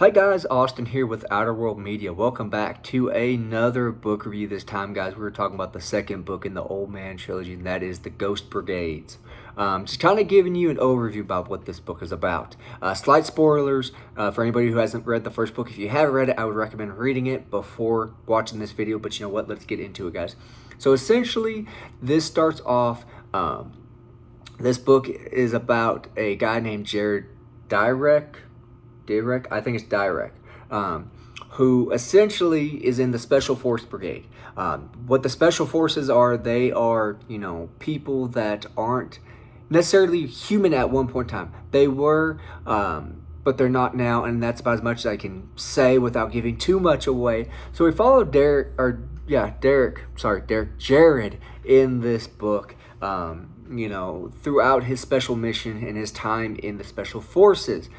Hi guys, Austin here with Outer World Media. Welcome back to another book review. This time, guys, we're talking about the second book in the Old Man trilogy, and that is the Ghost Brigades. Just kind of giving you an overview about what this book is about. Slight spoilers for anybody who hasn't read the first book. If you haven't read it, I would recommend reading it before watching this video, but you know what? Let's get into it, guys. So essentially, this starts off, this book is about a guy named Jared Dyrek, I think it's Dyrek, who essentially is in the Special Force Brigade. What the Special Forces are, they are, people that aren't necessarily human at one point in time. They were, but they're not now, and that's about as much as I can say without giving too much away. So we follow Jared in this book, throughout his special mission and his time in the Special Forces.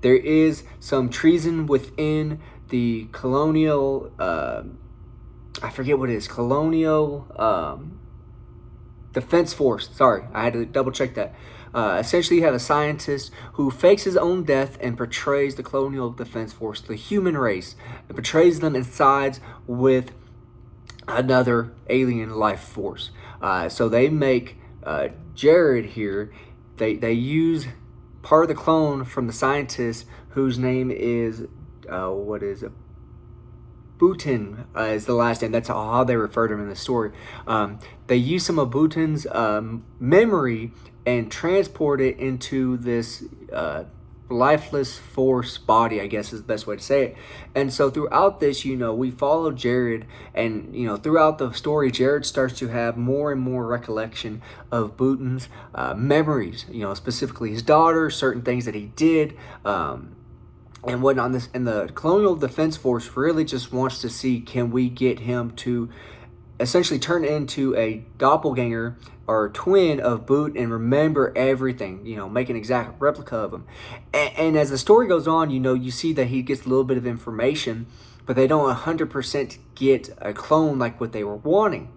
There is some treason within the colonial, I forget what it is, colonial defense force. Sorry, I had to double check that. Essentially, you have a scientist who fakes his own death and portrays the colonial defense force, the human race, and portrays them and sides with another alien life force. So they make Jared here, they use part of the clone from the scientist whose name is, Bhutan is the last name. That's how they refer to him in the story. They use some of Bhutan's memory and transport it into this lifeless force body, I guess is the best way to say it. And so throughout this, we follow Jared, and throughout the story, Jared starts to have more and more recollection of Bhutan's memories, specifically his daughter, certain things that he did, and whatnot. And the Colonial Defense Force really just wants to see, can we get him to essentially turn into a doppelganger or twin of Boot and remember everything, make an exact replica of him. And as the story goes on, you see that he gets a little bit of information, but they don't 100% get a clone like what they were wanting.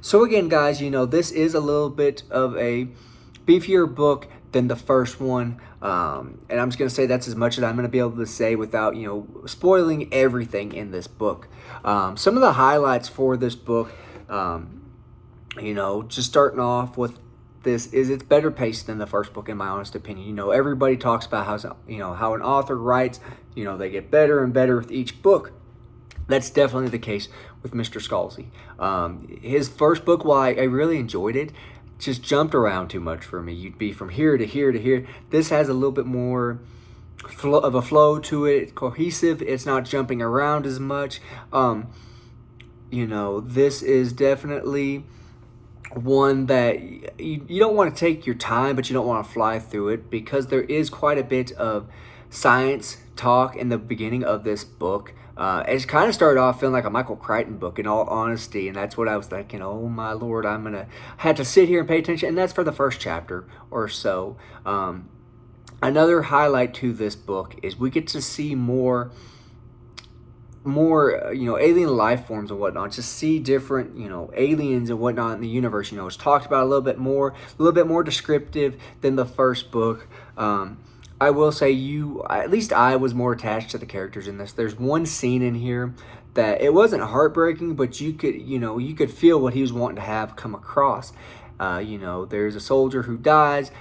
So again, guys, this is a little bit of a beefier book than the first one. And I'm just going to say that's as much as I'm going to be able to say without, spoiling everything in this book. Some of the highlights for this book, just starting off with this, is it's better paced than the first book, in my honest opinion. Everybody talks about how an author writes, they get better and better with each book. That's definitely the case with Mr. Scalzi. His first book, while I really enjoyed it, just jumped around too much for me. You'd be from here to here to here. This has a little bit more of a flow to it. It's cohesive. It's not jumping around as much. This is definitely one that you don't want to take your time, but you don't want to fly through it, because there is quite a bit of science talk in the beginning of this book. It kind of started off feeling like a Michael Crichton book, in all honesty, and that's what I was thinking. Oh my Lord, I'm gonna have to sit here and pay attention, and that's for the first chapter or so. Another highlight to this book is we get to see more alien life forms and whatnot. Just see different aliens and whatnot in the universe. It's talked about a little bit more descriptive than the first book. I will say at least I was more attached to the characters in this. There's one scene in here that it wasn't heartbreaking, but you could feel what he was wanting to have come across. There's a soldier who dies,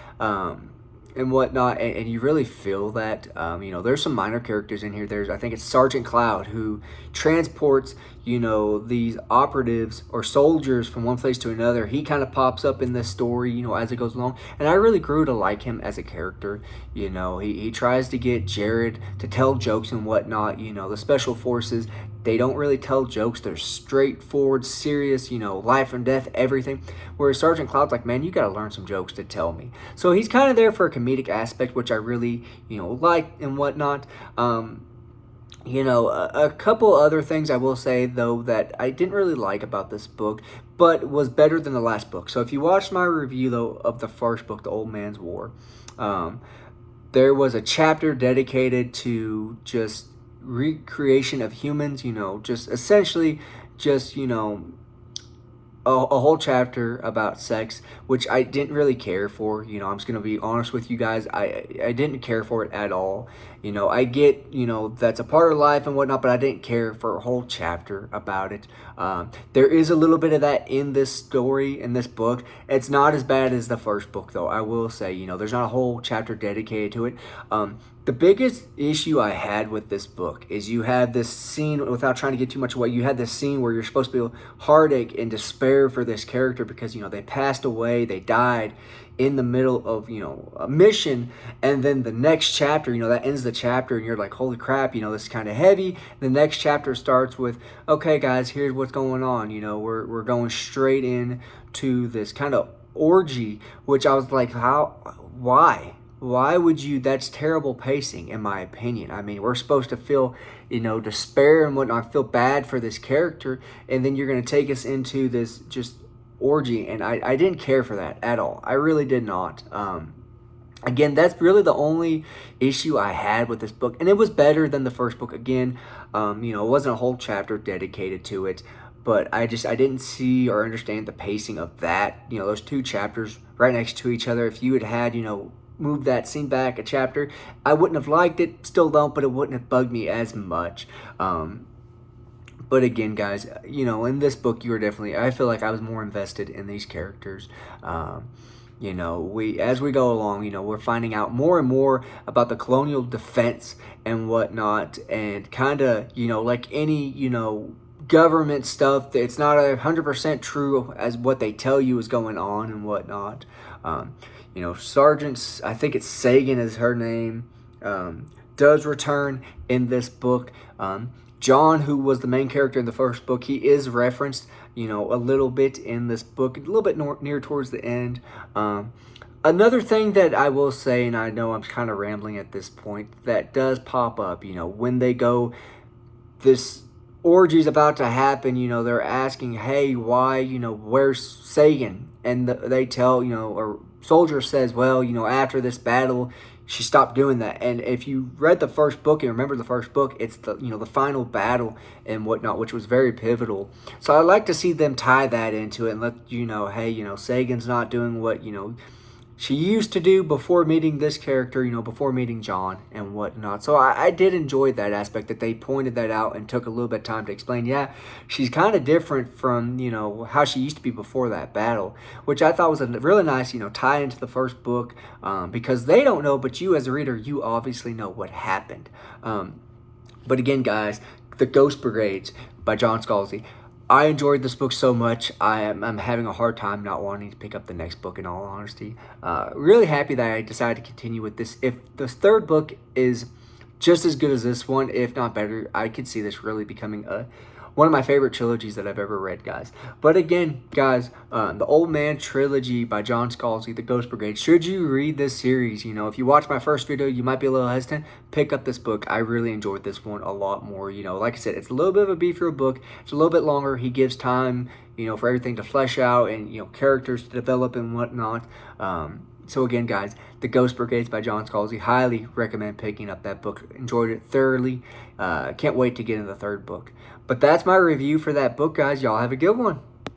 and whatnot, and you really feel that. There's some minor characters in here. I think it's Sergeant Cloud, who transports these operatives or soldiers from one place to another. He kind of pops up in this story as it goes along, and I really grew to like him as a character. He tries to get Jared to tell jokes and whatnot. The Special Forces, they don't really tell jokes. They're straightforward, serious, life and death, everything. Whereas Sergeant Cloud's like, man, you got to learn some jokes to tell me. So he's kind of there for a comedic aspect, which I really, like and whatnot. A couple other things I will say, though, that I didn't really like about this book, but was better than the last book. So if you watched my review, though, of the first book, The Old Man's War, there was a chapter dedicated to just recreation of humans, just essentially just, a whole chapter about sex, which I didn't really care for. You know, I'm just gonna be honest with you guys. I didn't care for it at all. You know, I get, you know, that's a part of life and whatnot, but I didn't care for a whole chapter about it. There is a little bit of that in this story, in this book. It's not as bad as the first book, though. I will say, you know, there's not a whole chapter dedicated to it. The biggest issue I had with this book is you had this scene, without trying to get too much away, you had this scene where you're supposed to feel heartache and despair for this character because, you know, they passed away, they died in the middle of, you know, a mission, and then the next chapter, you know, that ends the chapter and you're like, holy crap, you know, this is kind of heavy. The next chapter starts with, okay guys, here's what's going on. You know, we're going straight in to this kind of orgy, which I was like, why would you? That's terrible pacing, in my opinion. I mean, we're supposed to feel, you know, despair and whatnot, feel bad for this character, and then you're going to take us into this just orgy, and I didn't care for that at all. I really did not. Again, that's really the only issue I had with this book, and it was better than the first book. Again, you know, it wasn't a whole chapter dedicated to it, but I didn't see or understand the pacing of that. You know, those two chapters right next to each other. If you had, you know, moved that scene back a chapter, I wouldn't have liked it. Still don't, but it wouldn't have bugged me as much. But again, guys, you know, in this book, you were definitely, I feel like I was more invested in these characters. You know, as we go along, you know, we're finding out more and more about the colonial defense and whatnot, and kind of, you know, like any, you know, government stuff, it's not 100% true as what they tell you is going on and whatnot. You know, Sergeant, I think it's Sagan is her name, does return in this book. John, who was the main character in the first book, he is referenced, you know, a little bit in this book, a little bit near towards the end. Another thing that I will say, and I know I'm kind of rambling at this point, that does pop up, you know, when they go, this orgy's about to happen, you know, they're asking, hey, why, you know, where's Sagan? And they tell, you know, or soldier says, well, you know, after this battle, she stopped doing that. And if you read the first book and remember the first book, it's the, you know, the final battle and whatnot, which was very pivotal. So I like to see them tie that into it and let you know, hey, you know, Sagan's not doing what, you know, she used to do before meeting this character, you know, before meeting John and whatnot. So I did enjoy that aspect, that they pointed that out and took a little bit of time to explain, yeah, she's kind of different from, you know, how she used to be before that battle, which I thought was a really nice, you know, tie into the first book, because they don't know, but you as a reader, you obviously know what happened. But again, guys, the Ghost Brigades by John Scalzi. I enjoyed this book so much. I'm having a hard time not wanting to pick up the next book, in all honesty. Really happy that I decided to continue with this. If the third book is just as good as this one, if not better, I could see this really becoming one of my favorite trilogies that I've ever read, guys. But again, guys, the Old Man Trilogy by John Scalzi, the Ghost Brigade. Should you read this series, you know, if you watch my first video, you might be a little hesitant, pick up this book. I really enjoyed this one a lot more. You know, like I said, it's a little bit of a beefier book. It's a little bit longer. He gives time, you know, for everything to flesh out and, you know, characters to develop and whatnot. So again, guys, The Ghost Brigades by John Scalzi. Highly recommend picking up that book. Enjoyed it thoroughly. Can't wait to get in the third book. But that's my review for that book, guys. Y'all have a good one.